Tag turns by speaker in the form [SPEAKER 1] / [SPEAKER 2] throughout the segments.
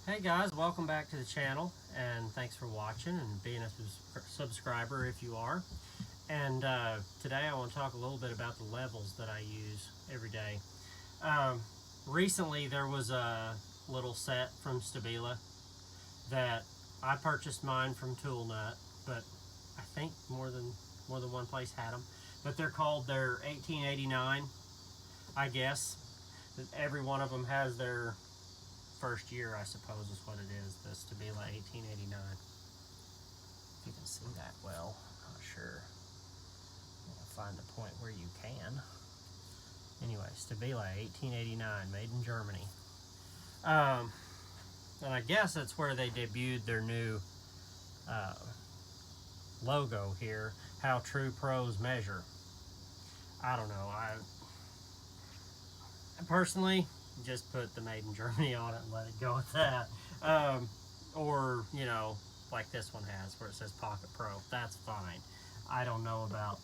[SPEAKER 1] Hey guys, welcome back to the channel, and thanks for watching and being a subscriber if you are. And today I want to talk a little bit about the levels that I use every day. Recently there was a little set from Stabila that I purchased mine from Tool Nut, but I think more than one place had them. But they're called their 1889, I guess. Every one of them has their first year, I suppose is what it is, the Stabila 1889. If you can see that well, I'm not sure. I'll find the point where you can. Anyway, Stabila 1889, made in Germany. And I guess that's where they debuted their new logo here, how true pros measure. I don't know, I personally just put the made in Germany on it and let it go with that. Or, you know, like this one has where it says Pocket Pro. That's fine. I don't know about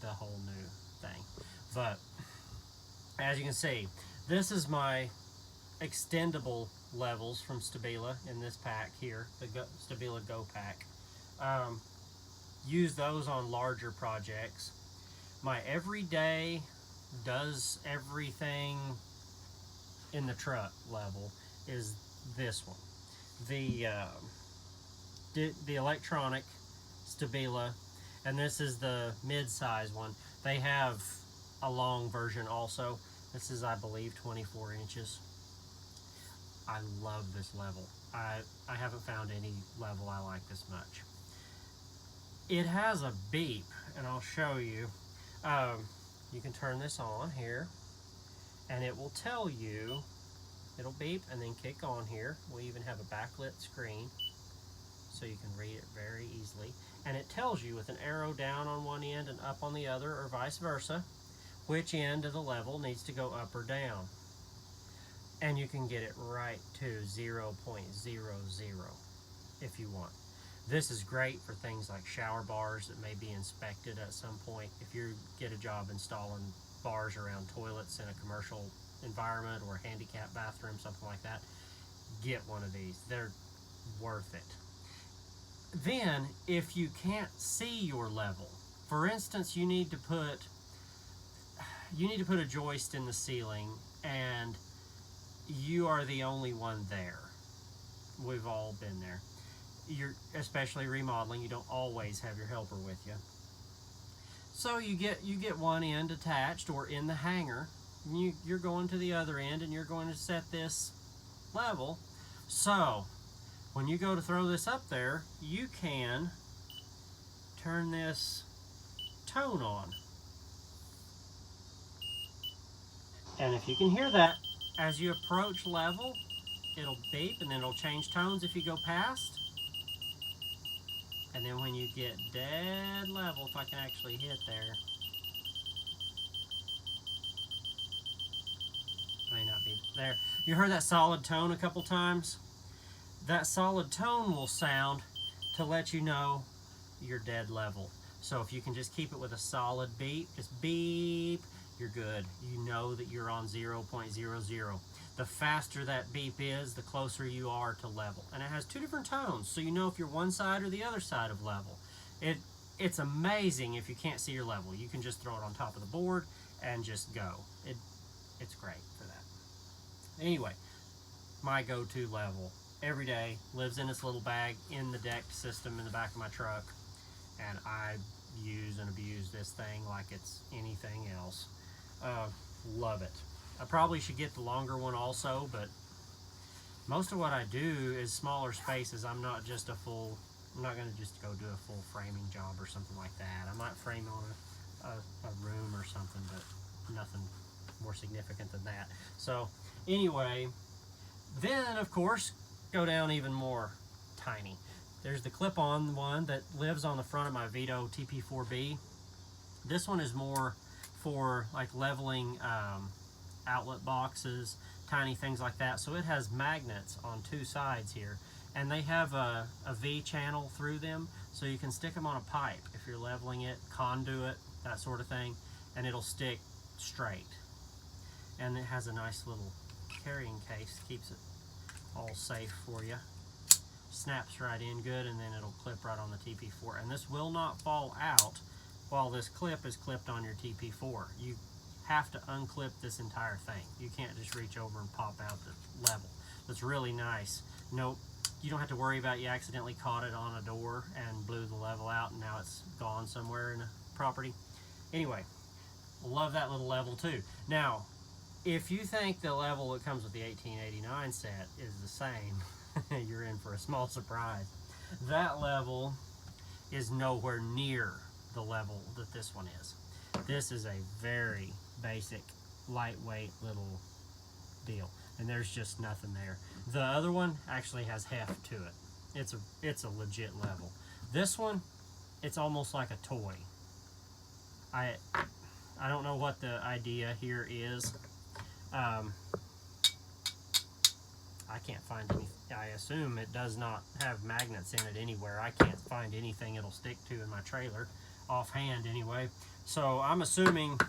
[SPEAKER 1] the whole new thing. But as you can see, this is my extendable levels from Stabila in this pack here, the Stabila Go pack. Use those on larger projects. My everyday does everything in the truck level is this one, the electronic Stabila, and this is the mid-size one. They have a long version also. This is, I believe, 24 inches. I love this level. I haven't found any level I like this much. It has a beep, and I'll show you. You can turn this on here, and it will tell you, it'll beep and then kick on here. We even have a backlit screen so you can read it very easily. And it tells you with an arrow down on one end and up on the other, or vice versa, which end of the level needs to go up or down. And you can get it right to 0.00 if you want. This is great for things like shower bars that may be inspected at some point. If you get a job installing bars around toilets in a commercial environment or a handicap bathroom, something like that, get one of these. They're worth it. Then, if you can't see your level, for instance, you need to put a joist in the ceiling and you are the only one there. We've all been there. You're especially remodeling, you don't always have your helper with you. So you get one end attached or in the hanger, and you're going to the other end and you're going to set this level. So when you go to throw this up there, you can turn this tone on. And if you can hear that, as you approach level, it'll beep and then it'll change tones if you go past. And then when you get dead level, if I can actually hit there, may not be there. You heard that solid tone a couple times? That solid tone will sound to let you know you're dead level. So if you can just keep it with a solid beep, just beep, you're good. You know that you're on 0.00. The faster that beep is, the closer you are to level. And it has two different tones, so you know if you're one side or the other side of level. It's amazing if you can't see your level. You can just throw it on top of the board and just go. It's great for that. Anyway, my go-to level every day lives in this little bag in the deck system in the back of my truck, and I use and abuse this thing like it's anything else. Love it. I probably should get the longer one also, but most of what I do is smaller spaces. I'm not going to just go do a full framing job or something like that. I might frame on a room or something, but nothing more significant than that. So anyway, then of course, go down even more tiny. There's the clip-on one that lives on the front of my Vito TP4B. This one is more for like leveling outlet boxes, tiny things like that. So it has magnets on two sides here, and they have a V channel through them, so you can stick them on a pipe if you're leveling it, conduit, that sort of thing, and it'll stick straight. And it has a nice little carrying case, keeps it all safe for you. Snaps right in good, and then it'll clip right on the TP4. And this will not fall out while this clip is clipped on your TP4. You have to unclip this entire thing. You can't just reach over and pop out the level. That's really nice. Nope, you don't have to worry about you accidentally caught it on a door and blew the level out and now it's gone somewhere in a property. Anyway, love that little level too. Now, if you think the level that comes with the 1889 set is the same, you're in for a small surprise. That level is nowhere near the level that this one is. This is a very basic, lightweight little deal, and there's just nothing there. The other one actually has heft to it. It's a legit level. This one, it's almost like a toy. I don't know what the idea here is. I can't find any. I assume it does not have magnets in it anywhere. I can't find anything it'll stick to in my trailer, offhand anyway. So I'm assuming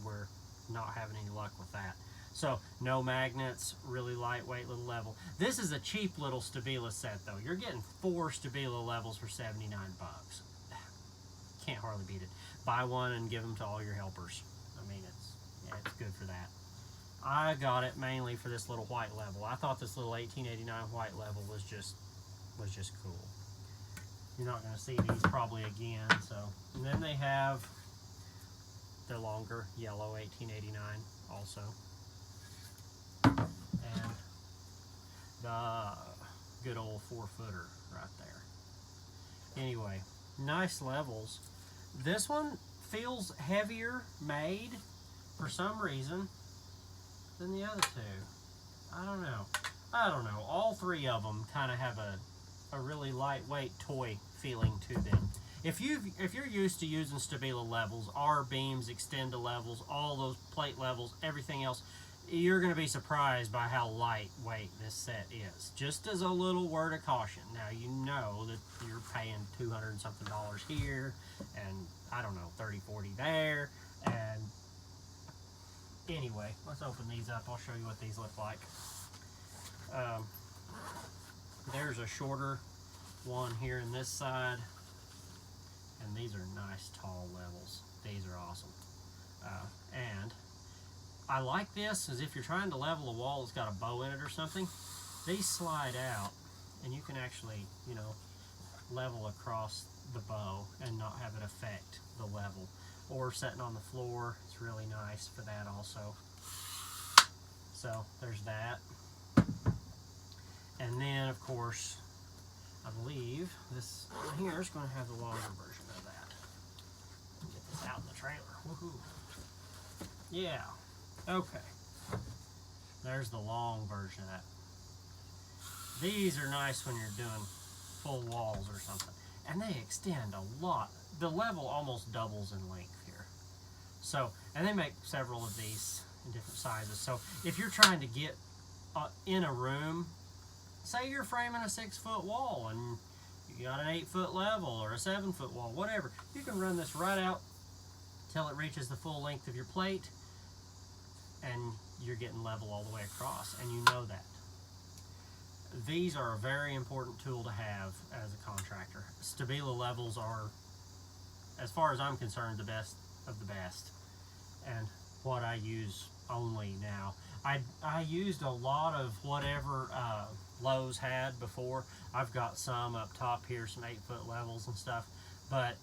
[SPEAKER 1] we're not having any luck with that. So no magnets, really lightweight little level. This is a cheap little Stabila set though. You're getting 4 Stabila levels for 79 bucks. Can't hardly beat it. Buy one and give them to all your helpers. I mean, it's good for that. I got it mainly for this little white level. I thought this little 1889 white level was just cool. You're not going to see these probably again. So, and then they have the longer yellow 1889 also, and the good old 4-footer right there. Anyway, nice levels. This one feels heavier made for some reason than the other two. I don't know. All three of them kind of have a really lightweight toy feeling to them. If you're used to using Stabila levels, R-beams, extenda levels, all those plate levels, everything else, you're going to be surprised by how lightweight this set is. Just as a little word of caution. Now, you know that you're paying $200 and something here, and I don't know, 30, 40 there, and anyway, let's open these up. I'll show you what these look like. There's a shorter one here in this side, and these are nice tall levels. These are awesome. And I like this as if you're trying to level a wall that's got a bow in it or something. These slide out, and you can actually, you know, level across the bow and not have it affect the level. Or sitting on the floor, it's really nice for that also. So there's that. And then, of course, I believe this one here is going to have the longer version of that. Get this out in the trailer. Woohoo! Yeah. Okay. There's the long version of that. These are nice when you're doing full walls or something. And they extend a lot. The level almost doubles in length here. So, and they make several of these in different sizes. So if you're trying to get in a room, say you're framing a 6-foot wall and you got an 8-foot level or a 7-foot wall, whatever, you can run this right out till it reaches the full length of your plate, and you're getting level all the way across, and you know that. These are a very important tool to have as a contractor. Stabila levels are, as far as I'm concerned, the best of the best, and what I use only now. I used a lot of whatever Lowe's had before. I've got some up top here, some 8-foot levels and stuff, but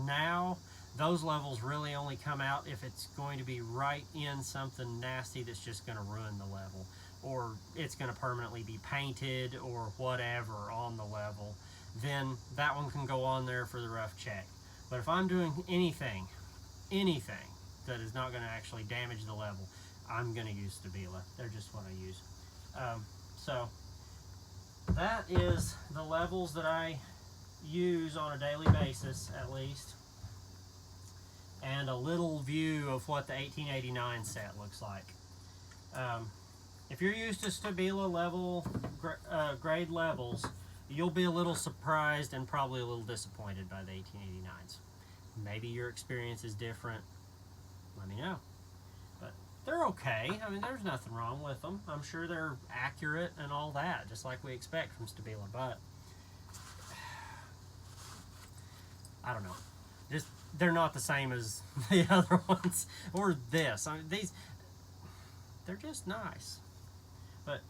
[SPEAKER 1] now those levels really only come out if it's going to be right in something nasty that's just going to ruin the level, or it's going to permanently be painted or whatever on the level. Then that one can go on there for the rough check. But if I'm doing anything that is not going to actually damage the level, I'm going to use Stabila. They're just what I use. So that is the levels that I use on a daily basis, at least, and a little view of what the 1889 set looks like. If you're used to Stabila level grade levels, you'll be a little surprised and probably a little disappointed by the 1889s. Maybe your experience is different. Let me know. But they're okay. I mean, there's nothing wrong with them. I'm sure they're accurate and all that, just like we expect from Stabila, but I don't know. Just, they're not the same as the other ones or this. I mean, they're just nice. But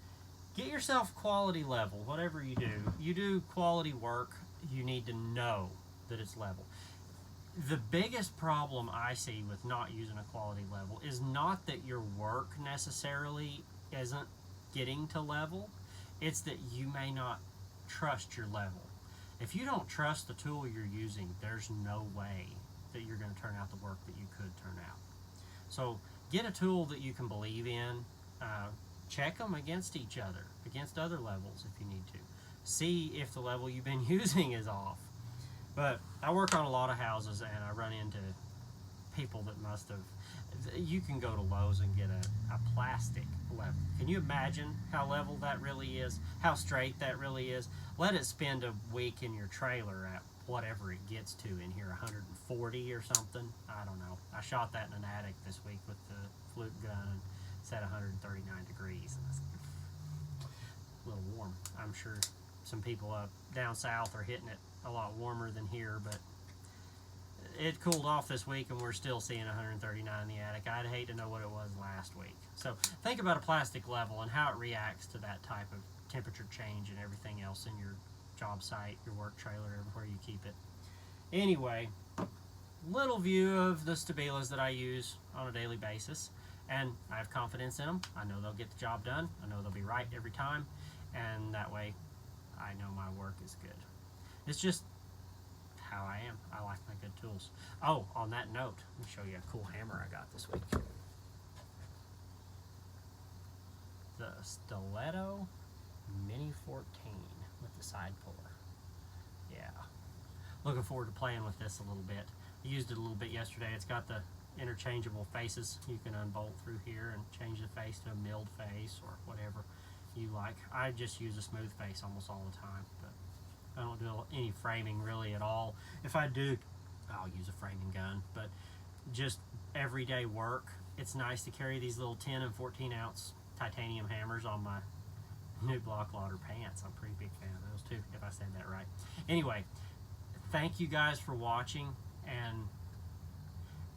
[SPEAKER 1] get yourself quality level, whatever you do. You do quality work, you need to know that it's level. The biggest problem I see with not using a quality level is not that your work necessarily isn't getting to level, it's that you may not trust your level. If you don't trust the tool you're using, there's no way that you're going to turn out the work that you could turn out. So get a tool that you can believe in. Check them against each other, against other levels if you need to. See if the level you've been using is off. But I work on a lot of houses and I run into people that must have, you can go to Lowe's and get a plastic level. Can you imagine how level that really is? How straight that really is? Let it spend a week in your trailer at whatever it gets to in here, 140 or something. I don't know. I shot that in an attic this week with the flute gun and it's at 139 degrees. And it's a little warm. I'm sure some people up down south are hitting it a lot warmer than here, but it cooled off this week and we're still seeing 139 in the attic. I'd hate to know what it was last week. So think about a plastic level and how it reacts to that type of temperature change and everything else in your job site, your work trailer, everywhere you keep it. Anyway, little view of the Stabilas that I use on a daily basis, and I have confidence in them. I know they'll get the job done. I know they'll be right every time, and that way I know my work is good. It's just how I am. I like my good tools. Oh, on that note, let me show you a cool hammer I got this week. The Stiletto Mini 14 with the side puller. Yeah. Looking forward to playing with this a little bit. I used it a little bit yesterday. It's got the interchangeable faces. You can unbolt through here and change the face to a milled face or whatever you like. I just use a smooth face almost all the time, but I don't do any framing really at all. If I do, I'll use a framing gun, but just everyday work, it's nice to carry these little 10 and 14 ounce titanium hammers on my new block loader pants. I'm a pretty big fan of those too, if I said that right. Anyway, thank you guys for watching and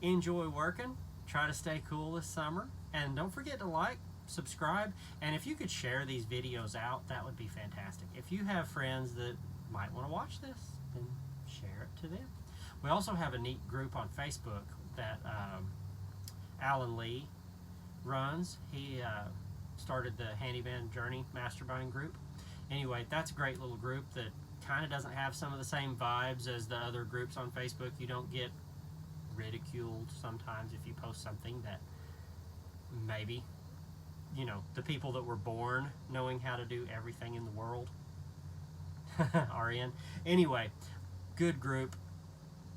[SPEAKER 1] enjoy working. Try to stay cool this summer, and don't forget to like, subscribe, and if you could share these videos out, that would be fantastic. If you have friends that might want to watch this, then share it to them. We also have a neat group on Facebook that Alan Lee runs. He started the Handyman Journey Mastermind group. Anyway, that's a great little group that kind of doesn't have some of the same vibes as the other groups on Facebook. You don't get ridiculed sometimes if you post something that maybe, you know, the people that were born knowing how to do everything in the world are in. Anyway, good group.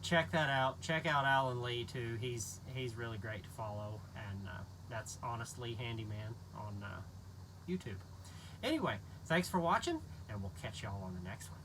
[SPEAKER 1] Check that out. Check out Alan Lee too. He's really great to follow, and that's Honestly Handyman on YouTube. Anyway, thanks for watching, and we'll catch y'all on the next one.